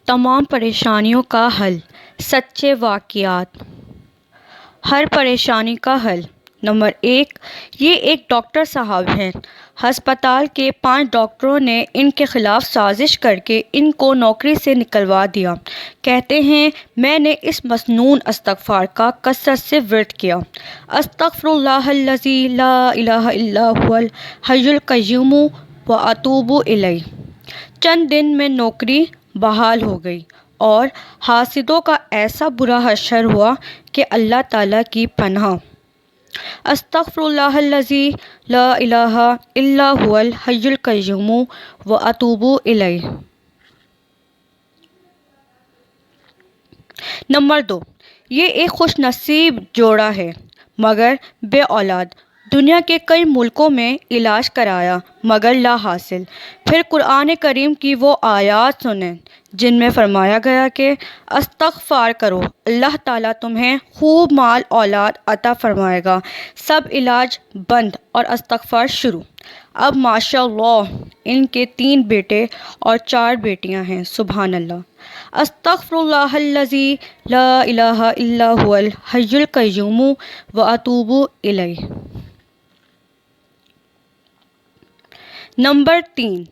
تمام پریشانیوں کا حل، سچے واقعات۔ ہر پریشانی کا حل۔ نمبر 1، یہ ایک ڈاکٹر صاحب ہیں۔ ہسپتال کے 5 ڈاکٹروں نے ان کے خلاف سازش کر کے ان کو نوکری سے نکلوا دیا۔ کہتے ہیں میں نے اس مسنون استغفار کا کثرت سے ورد کیا، استغفر اللہ الذی لا الہ الا هو الحی القیوم واتوب الیہ۔ چند دن میں نوکری بحال ہو گئی اور حاسدوں کا ایسا برا حشر ہوا کہ اللہ تعالیٰ کی پناہ۔ استغفر اللہ الذی لا الہ الا هو الحی القیوم واتوب الیہ۔ نمبر 2، یہ ایک خوش نصیب جوڑا ہے مگر بے اولاد۔ دنیا کے کئی ملکوں میں علاج کرایا مگر لا حاصل۔ پھر قرآن کریم کی وہ آیات سنیں جن میں فرمایا گیا کہ استغفار کرو، اللہ تعالیٰ تمہیں خوب مال اولاد عطا فرمائے گا۔ سب علاج بند اور استغفار شروع۔ اب ماشاء اللہ ان کے 3 بیٹے اور 4 بیٹیاں ہیں۔ سبحان اللہ۔ استغفر اللہ الذی لا الہ الا هو الحی القیوم واتوب الیہ۔ نمبر 3،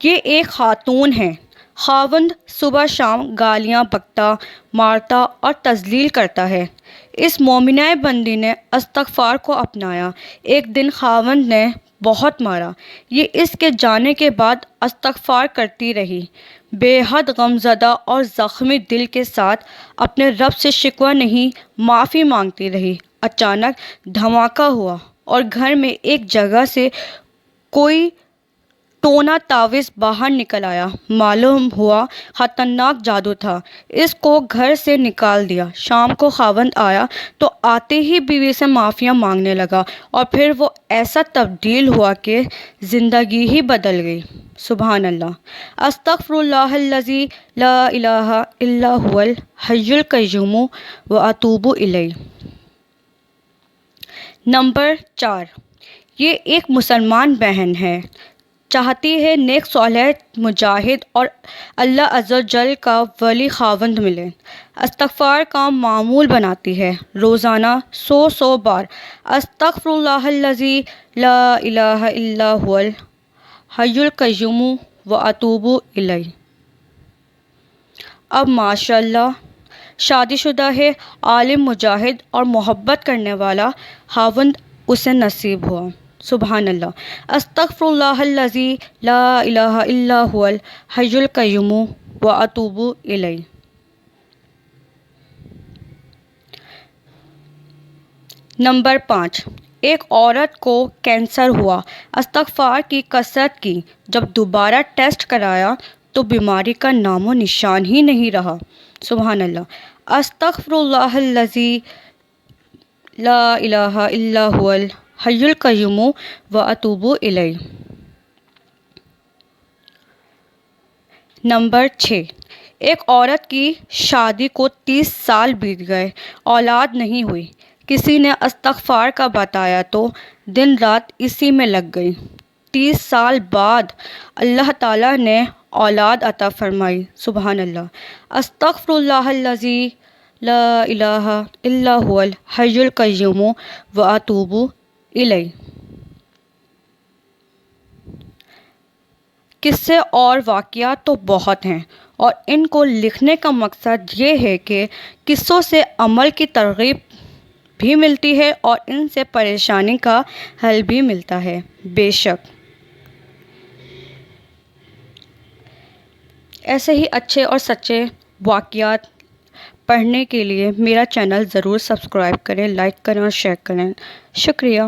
یہ ایک خاتون ہیں، خاوند صبح شام گالیاں بکتا، مارتا اور تذلیل کرتا ہے۔ اس مومنہ بندی نے استغفار کو اپنایا۔ ایک دن خاوند نے بہت مارا، یہ اس کے جانے کے بعد استغفار کرتی رہی، بے حد غمزدہ اور زخمی دل کے ساتھ اپنے رب سے شکوہ نہیں معافی مانگتی رہی۔ اچانک دھماکہ ہوا اور گھر میں ایک جگہ سے کوئی ٹونا تعویذ باہر نکل آیا۔ معلوم ہوا خطرناک جادو تھا۔ اس کو گھر سے نکال دیا۔ شام کو خاوند آیا تو آتے ہی بیوی سے معافیاں مانگنے لگا اور پھر وہ ایسا تبدیل ہوا کہ زندگی ہی بدل گئی۔ سبحان اللہ۔ استغفر اللہ الذی لا الہ الا هو الحی القیوم واتوب الیہ۔ نمبر 4، یہ ایک مسلمان بہن ہے، چاہتی ہے نیک صالح مجاہد اور اللہ عز و جل کا ولی خاوند ملے۔ استغفار کا معمول بناتی ہے، روزانہ 100 بار استغفر اللہ الذی لا الہ الا هو الحی القیوم واتوب الیہ۔ اب ماشاء اللہ شادی شدہ ہے، عالم مجاہد اور محبت کرنے والا خاوند اسے نصیب ہوا۔ سبحان اللہ۔ استغفر اللہ الذی لا الہ الا هو الحی القیوم واتوب الیہ۔ نمبر 5، ایک عورت کو کینسر ہوا، استغفار کی کثرت کی، جب دوبارہ ٹیسٹ کرایا تو بیماری کا نام و نشان ہی نہیں رہا۔ سبحان اللہ۔ استغفر اللہ الذی لا الہ الا هو الحی القیوم واتوب الیہ۔ نمبر 6، ایک عورت کی شادی کو 30 سال بیت گئے، اولاد نہیں ہوئی۔ کسی نے استغفار کا بتایا تو دن رات اسی میں لگ گئی۔ 30 سال بعد اللہ تعالیٰ نے اولاد عطا فرمائی۔ سبحان اللہ۔ استغفر اللہ الذی لا الہ الا هو الحی القیوم واتوب الیہ۔ قصے اور واقعات تو بہت ہیں اور ان کو لکھنے کا مقصد یہ ہے کہ قصوں سے عمل کی ترغیب بھی ملتی ہے اور ان سے پریشانی کا حل بھی ملتا ہے۔ بے شک ایسے ہی اچھے اور سچے واقعات پڑھنے کے لیے میرا چینل ضرور سبسکرائب کریں، لائک کریں اور شیئر کریں۔ شکریہ۔